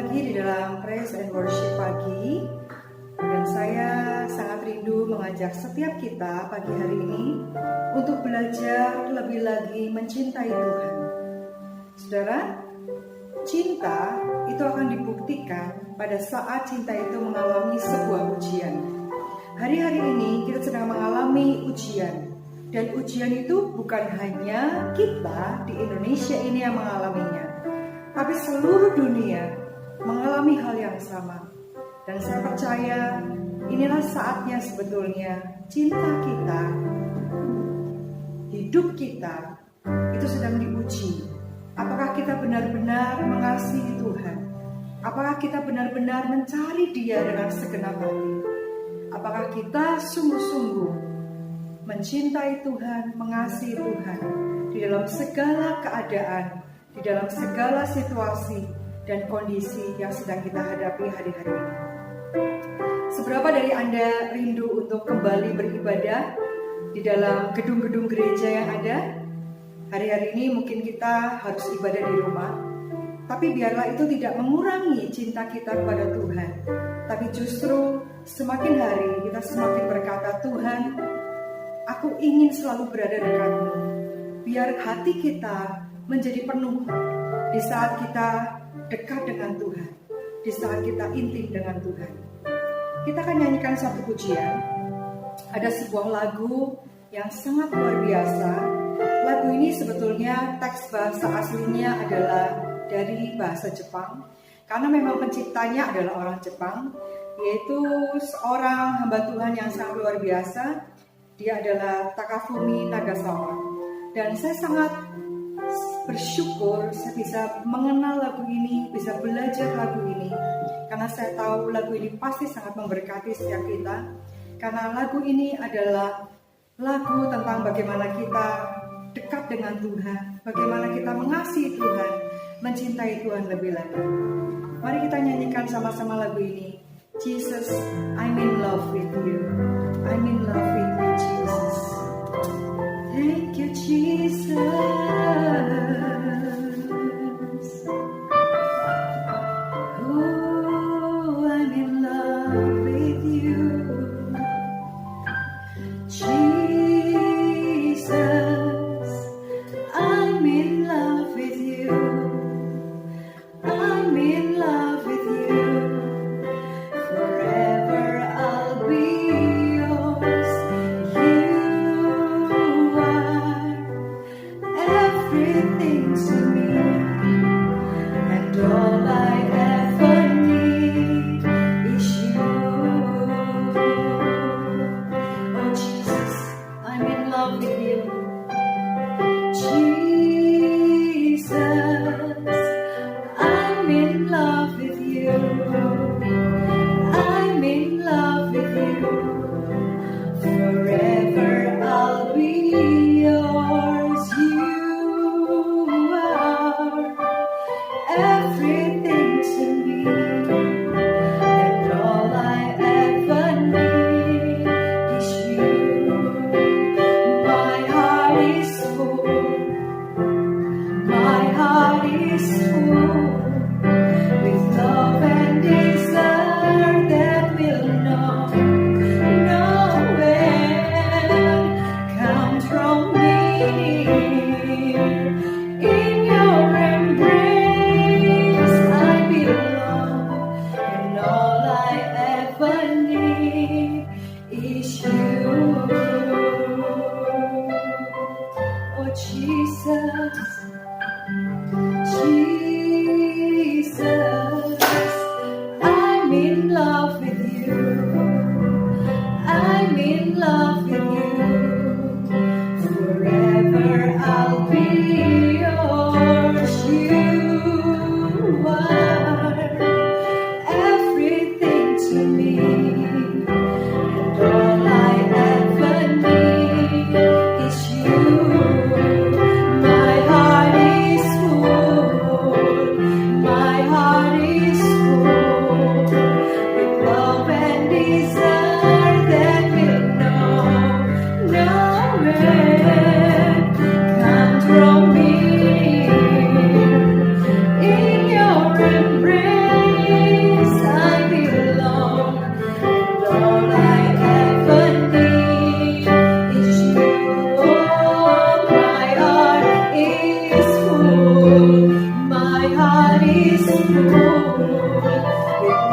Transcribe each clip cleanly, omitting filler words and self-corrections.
lagi di dalam Praise and Worship pagi. Dan saya sangat rindu mengajak setiap kita pagi hari ini untuk belajar lebih lagi mencintai Tuhan. Saudara, cinta itu akan dibuktikan pada saat cinta itu mengalami sebuah ujian. Hari-hari ini kita sedang mengalami ujian. Dan ujian itu bukan hanya kita di Indonesia ini yang mengalaminya, tapi seluruh dunia mengalami hal yang sama. Dan saya percaya inilah saatnya sebetulnya cinta kita, hidup kita itu sedang diuji. Apakah kita benar-benar mengasihi Tuhan? Apakah kita benar-benar mencari Dia dengan segenap hati? Apakah kita sungguh-sungguh mencintai Tuhan, mengasihi Tuhan di dalam segala keadaan, di dalam segala situasi dan kondisi yang sedang kita hadapi hari-hari ini? Seberapa dari Anda rindu untuk kembali beribadah di dalam gedung-gedung gereja yang ada? Hari-hari ini mungkin kita harus ibadah di rumah, tapi biarlah itu tidak mengurangi cinta kita kepada Tuhan. Tapi justru semakin hari kita semakin berkata, Tuhan, aku ingin selalu berada dekat-Mu. Biar hati kita menjadi penuh di saat kita dekat dengan Tuhan, di saat kita intim dengan Tuhan. Kita akan nyanyikan satu pujian. Ada sebuah lagu yang sangat luar biasa. Lagu ini sebetulnya teks bahasa aslinya adalah dari bahasa Jepang, karena memang penciptanya adalah orang Jepang, yaitu seorang hamba Tuhan yang sangat luar biasa. Dia adalah Takafumi Nagasawa. Dan saya sangat bersyukur saya bisa mengenal lagu ini, bisa belajar lagu ini, karena saya tahu lagu ini pasti sangat memberkati setiap kita. Karena lagu ini adalah lagu tentang bagaimana kita dekat dengan Tuhan, bagaimana kita mengasihi Tuhan, mencintai Tuhan lebih lagi. Mari kita nyanyikan sama-sama lagu ini. Jesus, I'm in love with you. I'm in love with you, Jesus. Thank you, Jesus. With love and desire.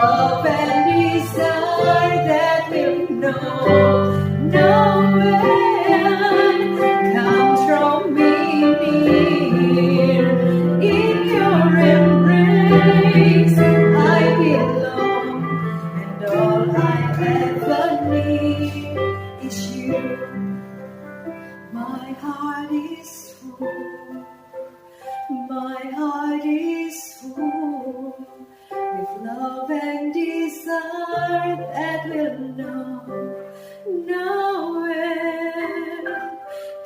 love and desire that will know no end comes from me near. In your embrace I belong, and all I ever need is you. My heart is full, my heart is full, with love and desire that will know no end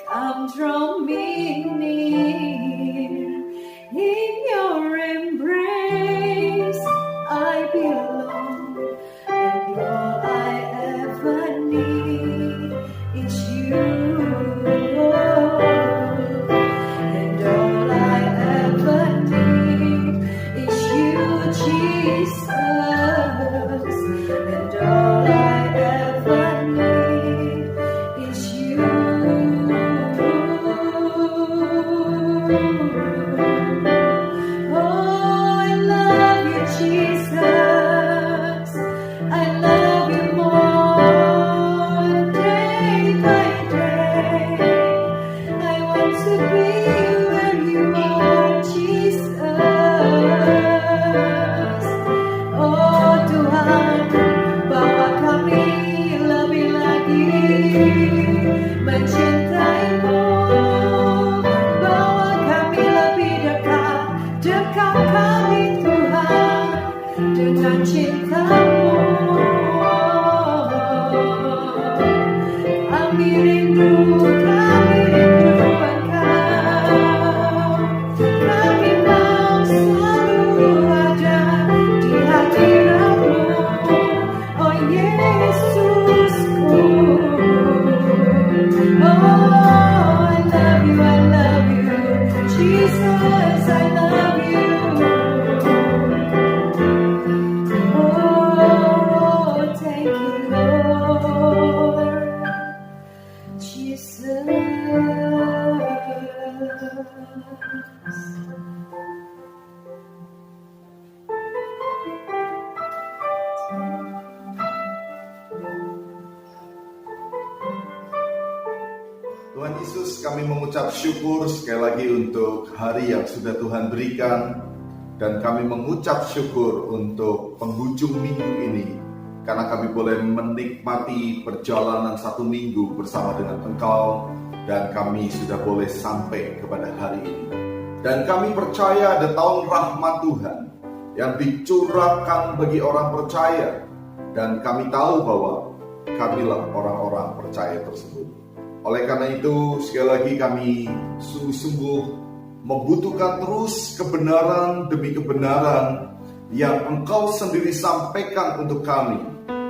comes from me near. In your embrace I belong, and all I ever need is you. And all I ever need is you, Jesus. And all I ever need is you. Oh, I love you, Jesus. I love you more day by day. I want to be where you are, Jesus. Oh Tuhan, bawa kami lebih lagi mencintaimu. Bawa kami lebih dekat, dekat kami Tuhan, dengan cintamu. Kami rindu Engkau. Kami mau selalu ada di hadiratmu, oh Yesusku. Oh, I love you, Jesus, I love you. Oh, thank you, Lord Jesus. Tuhan Yesus, kami mengucap syukur sekali lagi untuk hari yang sudah Tuhan berikan, dan kami mengucap syukur untuk penghujung minggu ini, karena kami boleh menikmati perjalanan satu minggu bersama dengan Engkau, dan kami sudah boleh sampai kepada hari ini. Dan kami percaya ada tahun rahmat Tuhan yang dicurahkan bagi orang percaya, dan kami tahu bahwa kamilah orang-orang percaya tersebut. Oleh karena itu, sekali lagi kami sungguh-sungguh membutuhkan terus kebenaran demi kebenaran yang Engkau sendiri sampaikan untuk kami,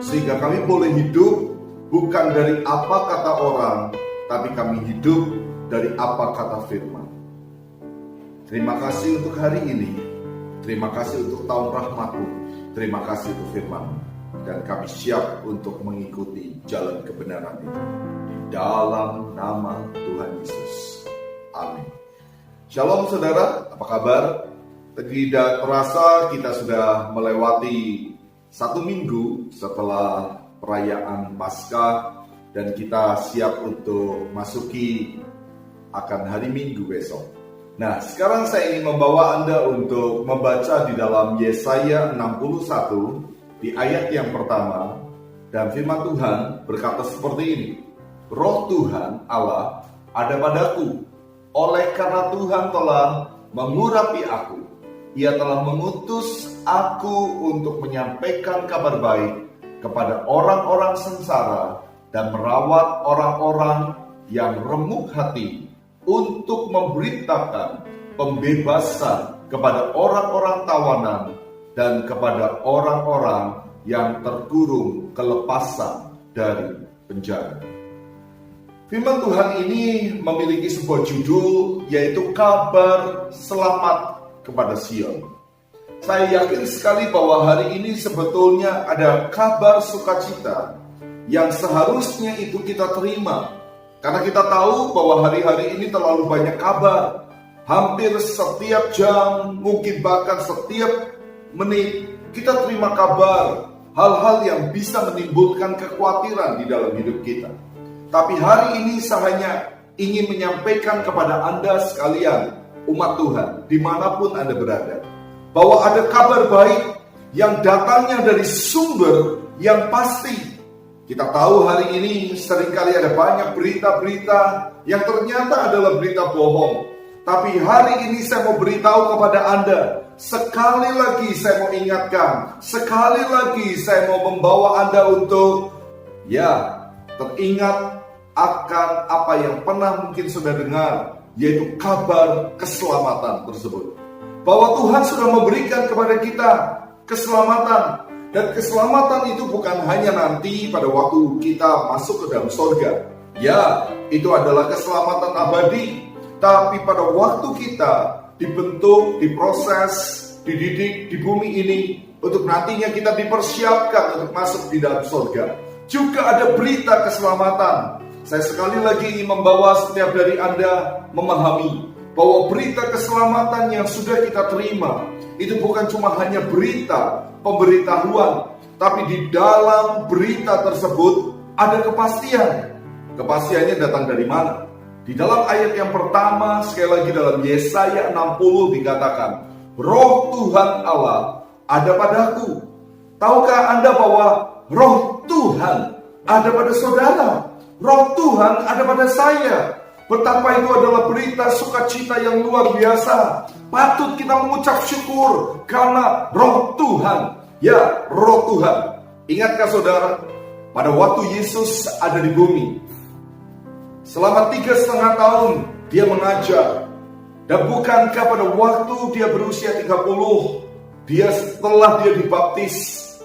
sehingga kami boleh hidup bukan dari apa kata orang, tapi kami hidup dari apa kata firman. Terima kasih untuk hari ini, terima kasih untuk tahun rahmat-Mu, terima kasih untuk firman-Mu, dan kami siap untuk mengikuti jalan kebenaran itu. Dalam nama Tuhan Yesus. Amin. Shalom saudara, apa kabar? Tidak terasa kita sudah melewati satu minggu setelah perayaan Paskah, dan kita siap untuk masuki akan hari Minggu besok. Nah, sekarang saya ingin membawa Anda untuk membaca di dalam Yesaya 61 di ayat yang pertama, dan firman Tuhan berkata seperti ini. Roh Tuhan Allah ada padaku, oleh karena Tuhan telah mengurapi aku. Ia telah mengutus aku untuk menyampaikan kabar baik kepada orang-orang sengsara dan merawat orang-orang yang remuk hati, untuk memberitakan pembebasan kepada orang-orang tawanan dan kepada orang-orang yang terkurung kelepasan dari penjara. Firman Tuhan ini memiliki sebuah judul, yaitu kabar selamat kepada Sion. Saya yakin sekali bahwa hari ini sebetulnya ada kabar sukacita yang seharusnya itu kita terima. Karena kita tahu bahwa hari-hari ini terlalu banyak kabar. Hampir setiap jam, mungkin bahkan setiap menit, kita terima kabar hal-hal yang bisa menimbulkan kekhawatiran di dalam hidup kita. Tapi hari ini saya hanya ingin menyampaikan kepada Anda sekalian, umat Tuhan, dimanapun Anda berada, bahwa ada kabar baik yang datangnya dari sumber yang pasti. Kita tahu hari ini seringkali ada banyak berita-berita yang ternyata adalah berita bohong. Tapi hari ini saya mau beritahu kepada Anda, sekali lagi saya mau ingatkan, sekali lagi saya mau membawa Anda untuk teringat akan apa yang pernah mungkin sudah dengar, yaitu kabar keselamatan tersebut. Bahwa Tuhan sudah memberikan kepada kita keselamatan. Dan keselamatan itu bukan hanya nanti pada waktu kita masuk ke dalam surga. Ya, itu adalah keselamatan abadi. Tapi pada waktu kita dibentuk, diproses, dididik di bumi ini, untuk nantinya kita dipersiapkan untuk masuk di dalam surga, juga ada berita keselamatan. Saya sekali lagi ingin membawa setiap dari Anda memahami bahwa berita keselamatan yang sudah kita terima itu bukan cuma hanya berita pemberitahuan, tapi di dalam berita tersebut ada kepastian. Kepastiannya datang dari mana? Di dalam ayat yang pertama, sekali lagi dalam Yesaya 60 dikatakan, Roh Tuhan Allah ada padaku. Tahukah Anda bahwa Roh Tuhan ada pada saudara? Roh Tuhan ada pada saya. Betapa itu adalah berita sukacita yang luar biasa. Patut kita mengucap syukur karena Roh Tuhan. Ya, Roh Tuhan. Ingatkah saudara, pada waktu Yesus ada di bumi, selama 3,5 tahun dia mengajar. Dan bukankah pada waktu dia berusia 30, setelah dia dibaptis,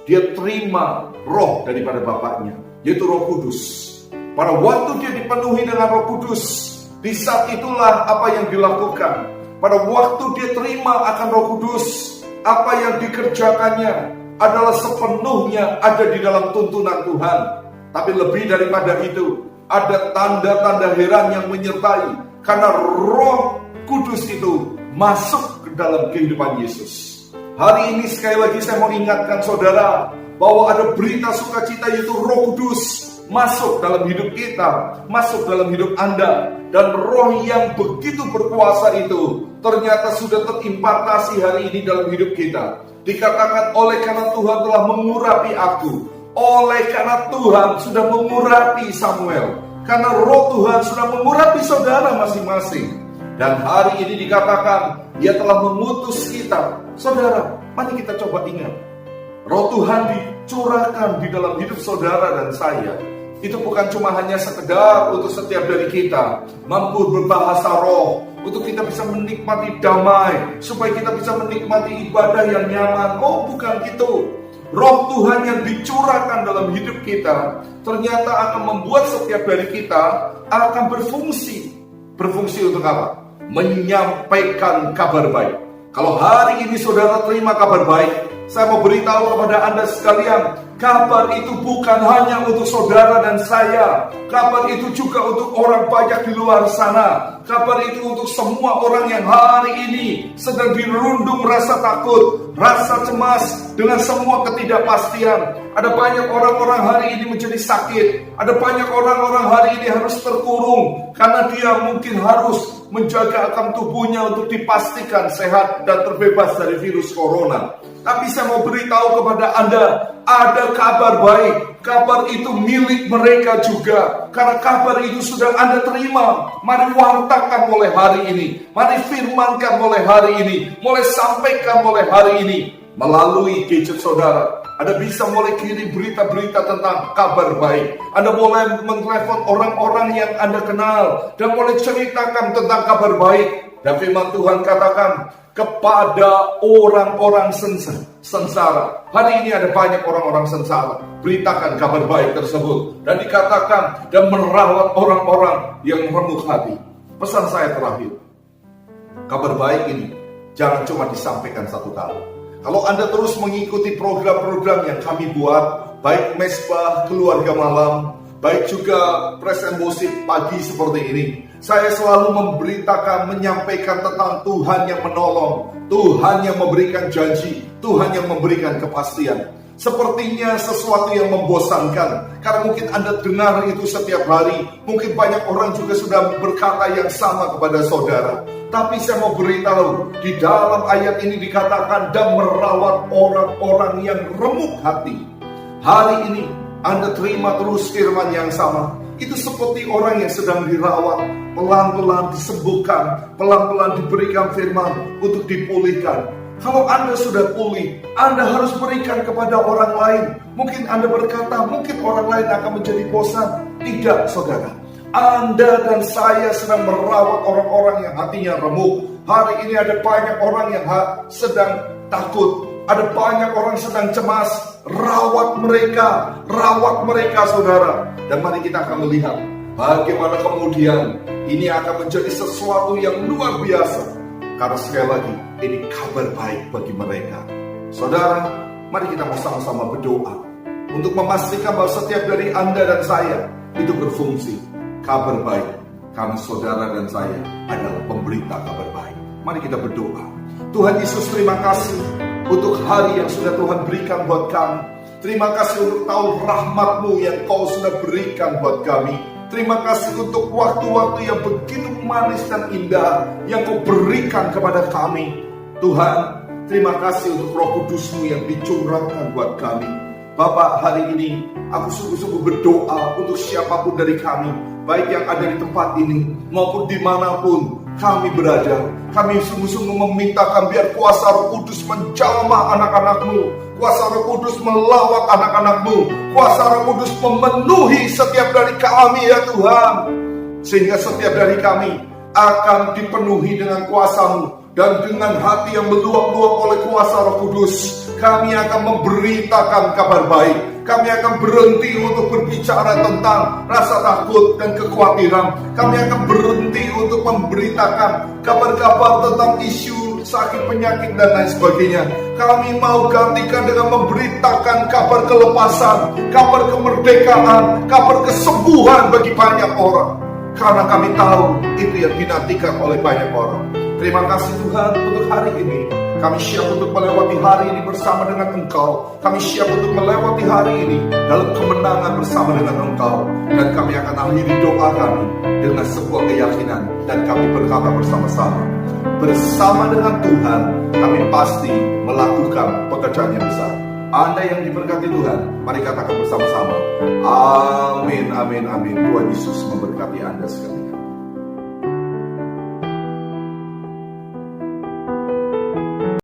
dia terima roh daripada Bapaknya, yaitu Roh Kudus. Pada waktu dia dipenuhi dengan Roh Kudus, di saat itulah apa yang dilakukan. Pada waktu dia terima akan Roh Kudus, apa yang dikerjakannya adalah sepenuhnya ada di dalam tuntunan Tuhan. Tapi lebih daripada itu, ada tanda-tanda heran yang menyertai, karena Roh Kudus itu masuk ke dalam kehidupan Yesus. Hari ini sekali lagi saya mau ingatkan saudara bahwa ada berita sukacita, yaitu Roh Kudus masuk dalam hidup kita, masuk dalam hidup Anda. Dan roh yang begitu berkuasa itu ternyata sudah terimpartasi hari ini dalam hidup kita. Dikatakan, oleh karena Tuhan telah mengurapi aku, oleh karena Tuhan sudah mengurapi Samuel, karena roh Tuhan sudah mengurapi saudara masing-masing. Dan hari ini dikatakan, Dia telah mengutus kita. Saudara, mari kita coba ingat, roh Tuhan dicurahkan di dalam hidup saudara dan saya. Itu bukan cuma hanya sekedar untuk setiap dari kita mampu berbahasa roh, untuk kita bisa menikmati damai, supaya kita bisa menikmati ibadah yang nyaman. Oh, bukan itu. Roh Tuhan yang dicurahkan dalam hidup kita ternyata akan membuat setiap dari kita akan berfungsi. Berfungsi untuk apa? Menyampaikan kabar baik. Kalau hari ini saudara terima kabar baik, saya mau beritahu kepada Anda sekalian, kabar itu bukan hanya untuk saudara dan saya. Kabar itu juga untuk orang banyak di luar sana. Kabar itu untuk semua orang yang hari ini sedang dirundung rasa takut, rasa cemas, dengan semua ketidakpastian. Ada banyak orang-orang hari ini menjadi sakit. Ada banyak orang-orang hari ini harus terkurung, karena dia mungkin harus menjaga akan tubuhnya untuk dipastikan sehat dan terbebas dari virus corona. Tapi saya mau beritahu kepada Anda, ada kabar baik. Kabar itu milik mereka juga, karena kabar itu sudah Anda terima. Mari wartakan mulai hari ini, mari firmankan mulai hari ini, mulai sampaikan mulai hari ini. Melalui gadget saudara, Anda bisa mulai kirim berita-berita tentang kabar baik. Anda boleh menelpon orang-orang yang Anda kenal dan mulai ceritakan tentang kabar baik. Dan firman Tuhan katakan, kepada orang-orang sengsara. Hari ini ada banyak orang-orang sengsara. Beritakan kabar baik tersebut. Dan dikatakan, dan merawat orang-orang yang remuk hati. Pesan saya terakhir, kabar baik ini jangan cuma disampaikan satu kali. Kalau Anda terus mengikuti program-program yang kami buat, baik Mesbah Keluarga Malam, baik juga Praise and Worship pagi seperti ini, Saya selalu memberitakan, menyampaikan tentang Tuhan yang menolong, Tuhan yang memberikan janji, Tuhan yang memberikan kepastian. Sepertinya sesuatu yang membosankan, karena mungkin Anda dengar itu setiap hari. Mungkin banyak orang juga sudah berkata yang sama kepada saudara. Tapi saya mau beritahu, di dalam ayat ini dikatakan, dan merawat orang-orang yang remuk hati. Hari ini Anda terima terus firman yang sama. Itu seperti orang yang sedang dirawat, pelan-pelan disembuhkan, pelan-pelan diberikan firman untuk dipulihkan. Kalau Anda sudah pulih, Anda harus berikan kepada orang lain. Mungkin Anda berkata, mungkin orang lain akan menjadi bosan. Tidak, saudara. Anda dan saya sedang merawat orang-orang yang hatinya remuk. Hari ini ada banyak orang yang sedang takut. Ada banyak orang sedang cemas. Rawat mereka, saudara. Dan mari kita akan melihat bagaimana kemudian ini akan menjadi sesuatu yang luar biasa. Karena sekali lagi, ini kabar baik bagi mereka. Saudara, mari kita sama-sama berdoa untuk memastikan bahwa setiap dari Anda dan saya itu berfungsi. Kabar baik, kami saudara dan saya adalah pemberita kabar baik. Mari kita berdoa. Tuhan Yesus, terima kasih untuk hari yang sudah Tuhan berikan buat kami. Terima kasih untuk tahun rahmat-Mu yang Kau sudah berikan buat kami. Terima kasih untuk waktu-waktu yang begitu manis dan indah yang Kau berikan kepada kami. Tuhan, terima kasih untuk Roh Kudus-Mu yang dicurahkan buat kami. Bapak, hari ini aku sungguh-sungguh berdoa untuk siapapun dari kami, baik yang ada di tempat ini maupun dimanapun kami berada. Kami sungguh-sungguh memintakan biar kuasa Roh Kudus menjamah anak-anak-Mu, kuasa Roh Kudus melawat anak-anak-Mu, kuasa Roh Kudus memenuhi setiap dari kami ya Tuhan, sehingga setiap dari kami akan dipenuhi dengan kuasa-Mu. Dan dengan hati yang meluap-luap oleh kuasa Roh Kudus, kami akan memberitakan kabar baik. Kami akan berhenti untuk berbicara tentang rasa takut dan kekhawatiran. Kami akan berhenti untuk memberitakan kabar-kabar tentang isu sakit, penyakit, dan lain sebagainya. Kami mau gantikan dengan memberitakan kabar kelepasan, kabar kemerdekaan, kabar kesembuhan bagi banyak orang. Karena kami tahu itu yang dinantikan oleh banyak orang. Terima kasih Tuhan untuk hari ini. Kami siap untuk melewati hari ini bersama dengan Engkau. Kami siap untuk melewati hari ini dalam kemenangan bersama dengan Engkau. Dan kami akan akhiri doa kami dengan sebuah keyakinan. Dan kami berkata bersama-sama, bersama dengan Tuhan kami pasti melakukan pekerjaan yang besar. Anda yang diberkati Tuhan, mari katakan bersama-sama, amin, amin, amin. Tuhan Yesus memberkati Anda sekalian.